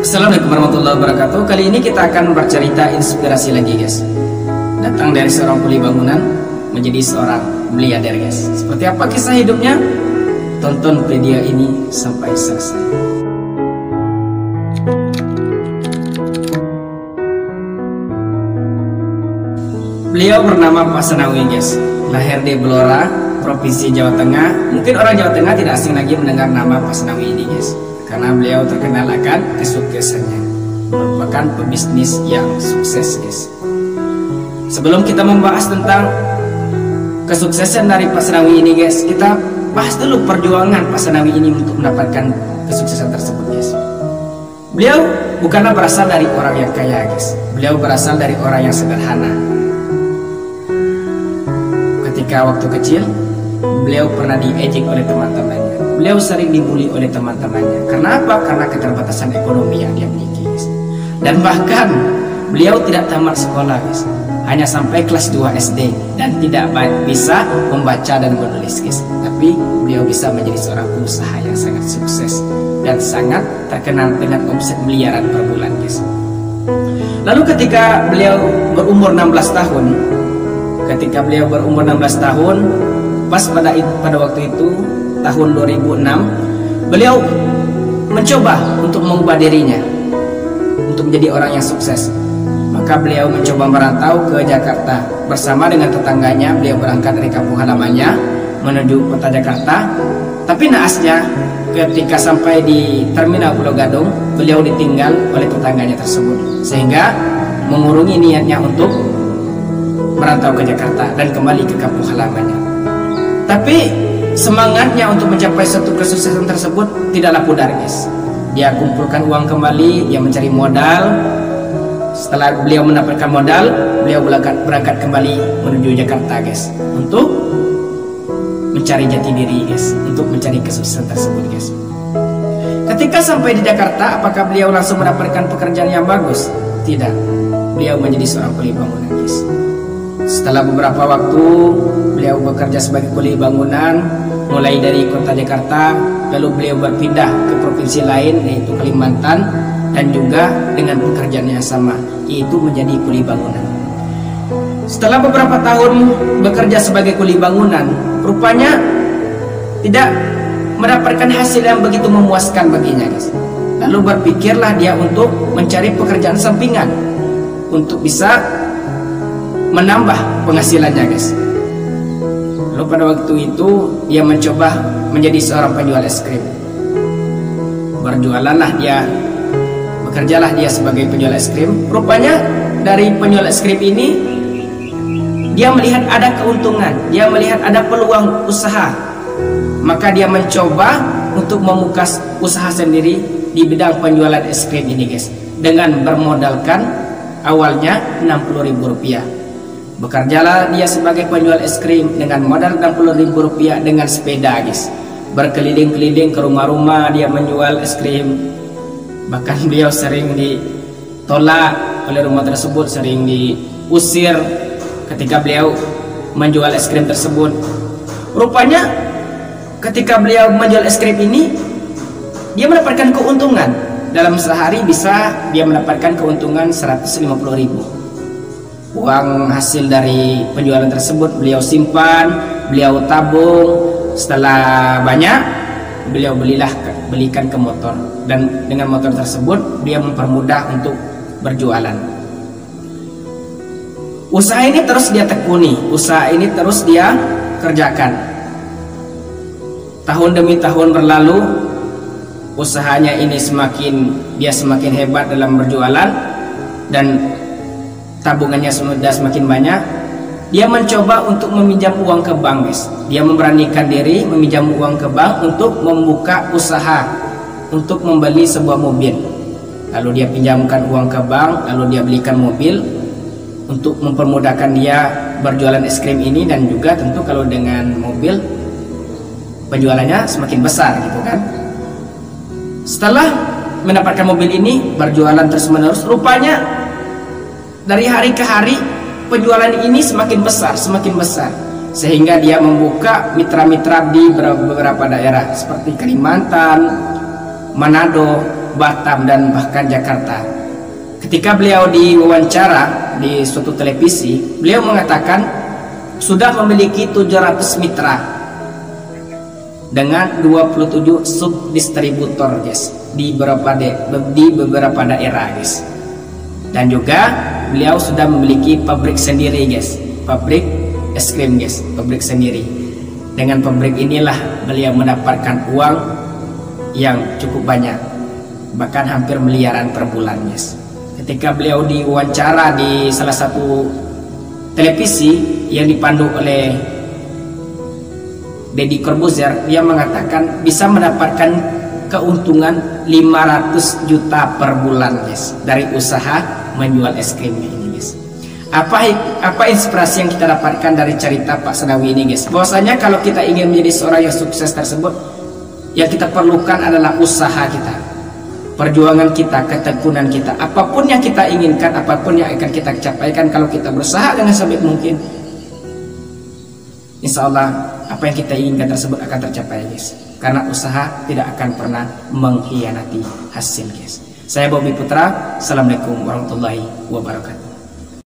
Assalamualaikum warahmatullahi wabarakatuh. Kali ini kita akan bercerita inspirasi lagi guys. Datang dari seorang kuli bangunan menjadi seorang miliarder guys. Seperti apa kisah hidupnya? Tonton video ini sampai selesai. Beliau bernama Pak Senawi guys. Lahir di Blora, Provinsi Jawa Tengah. Mungkin orang Jawa Tengah tidak asing lagi mendengar nama Pak Senawi ini guys, karena beliau terkenal akan kesuksesannya. Merupakan pebisnis yang sukses guys. Sebelum kita membahas tentang kesuksesan dari Pak Senawi ini guys, kita bahas dulu perjuangan Pak Senawi ini untuk mendapatkan kesuksesan tersebut guys. Beliau bukanlah berasal dari orang yang kaya guys. Beliau berasal dari orang yang sederhana. Ketika waktu kecil, beliau pernah diejek oleh teman-temannya. Beliau sering dibully oleh teman-temannya. Karena apa? Karena keterbatasan ekonomi yang dia miliki guys. Dan bahkan beliau tidak tamat sekolah guys, hanya sampai kelas 2 SD dan tidak bisa membaca dan menulis guys. Tapi beliau bisa menjadi seorang pengusaha yang sangat sukses dan sangat terkenal dengan omset miliaran per bulan guys. Lalu ketika beliau berumur 16 tahun, pas pada waktu itu tahun 2006, beliau mencoba untuk mengubah dirinya untuk menjadi orang yang sukses. Maka beliau mencoba merantau ke Jakarta bersama dengan tetangganya. Beliau berangkat dari kampung halamannya menuju kota Jakarta. Tapi naasnya ketika sampai di terminal Pulau Gadung, beliau ditinggal oleh tetangganya tersebut, sehingga mengurungi niatnya untuk merantau ke Jakarta dan kembali ke kampung halamannya. Tapi semangatnya untuk mencapai suatu kesuksesan tersebut tidaklah pudar guys. Dia kumpulkan uang kembali, dia mencari modal. Setelah beliau mendapatkan modal, beliau berangkat kembali menuju Jakarta guys, untuk mencari jati diri guys, untuk mencari kesuksesan tersebut guys. Ketika sampai di Jakarta, apakah beliau langsung mendapatkan pekerjaan yang bagus? Tidak. Beliau menjadi seorang kuli bangunan guys. Setelah beberapa waktu beliau bekerja sebagai kuli bangunan, mulai dari kota Jakarta, lalu beliau berpindah ke provinsi lain yaitu Kalimantan, dan juga dengan pekerjaan yang sama, yaitu menjadi kuli bangunan. Setelah beberapa tahun bekerja sebagai kuli bangunan, rupanya tidak mendapatkan hasil yang begitu memuaskan baginya guys. Lalu berpikirlah dia untuk mencari pekerjaan sampingan untuk bisa menambah penghasilannya guys. Lalu pada waktu itu dia mencoba menjadi seorang penjual es krim. Bekerjalah dia sebagai penjual es krim. Rupanya dari penjual es krim ini dia melihat ada keuntungan, dia melihat ada peluang usaha. Maka dia mencoba untuk membuka usaha sendiri di bidang penjualan es krim ini guys, dengan bermodalkan awalnya Rp60.000. Bekerjalah dia sebagai penjual es krim dengan modal Rp60.000 dengan sepeda guys. Berkeliling-keliling ke rumah-rumah dia menjual es krim. Bahkan beliau sering ditolak oleh rumah tersebut, sering diusir ketika beliau menjual es krim tersebut. Rupanya ketika beliau menjual es krim ini, dia mendapatkan keuntungan. Dalam sehari bisa dia mendapatkan keuntungan Rp150.000. Uang hasil dari penjualan tersebut beliau simpan, beliau tabung. Setelah banyak, beliau belikan ke motor, dan dengan motor tersebut dia mempermudah untuk berjualan. Usaha ini terus dia tekuni, usaha ini terus dia kerjakan. Tahun demi tahun berlalu, usahanya ini semakin hebat dalam berjualan, dan tabungannya sudah semakin banyak. Dia mencoba untuk meminjam uang ke bank guys. Dia memberanikan diri meminjam uang ke bank untuk membuka usaha, untuk membeli sebuah mobil. Lalu dia pinjamkan uang ke bank, lalu dia belikan mobil untuk mempermudahkan dia berjualan es krim ini. Dan juga tentu kalau dengan mobil penjualannya semakin besar gitu kan. Setelah mendapatkan mobil ini, berjualan terus menerus. Rupanya dari hari ke hari penjualan ini semakin besar, sehingga dia membuka mitra-mitra di beberapa daerah seperti Kalimantan, Manado, Batam, dan bahkan Jakarta. Ketika beliau diwawancara di suatu televisi, beliau mengatakan sudah memiliki 700 mitra dengan 27 subdistributor, guys, di beberapa daerah, guys. Dan juga beliau sudah memiliki pabrik sendiri, guys, pabrik es krim, guys, pabrik sendiri. Dengan pabrik inilah beliau mendapatkan uang yang cukup banyak, bahkan hampir miliaran per bulan, guys. Ketika beliau diwawancara di salah satu televisi yang dipandu oleh Deddy Corbuzier, dia mengatakan bisa mendapatkan keuntungan 500 juta per bulan, guys, dari usaha menjual es krim ini, guys. Apa inspirasi yang kita dapatkan dari cerita Pak Senawi ini, guys? Bahwasanya kalau kita ingin menjadi seorang yang sukses tersebut, yang kita perlukan adalah usaha kita, perjuangan kita, ketekunan kita. Apapun yang kita inginkan, apapun yang akan kita capaikan, kalau kita berusaha dengan sebaik mungkin, insya Allah apa yang kita inginkan tersebut akan tercapai, guys. Karena usaha tidak akan pernah mengkhianati hasil, guys. Saya Bobby Putra. Assalamualaikum warahmatullahi wabarakatuh.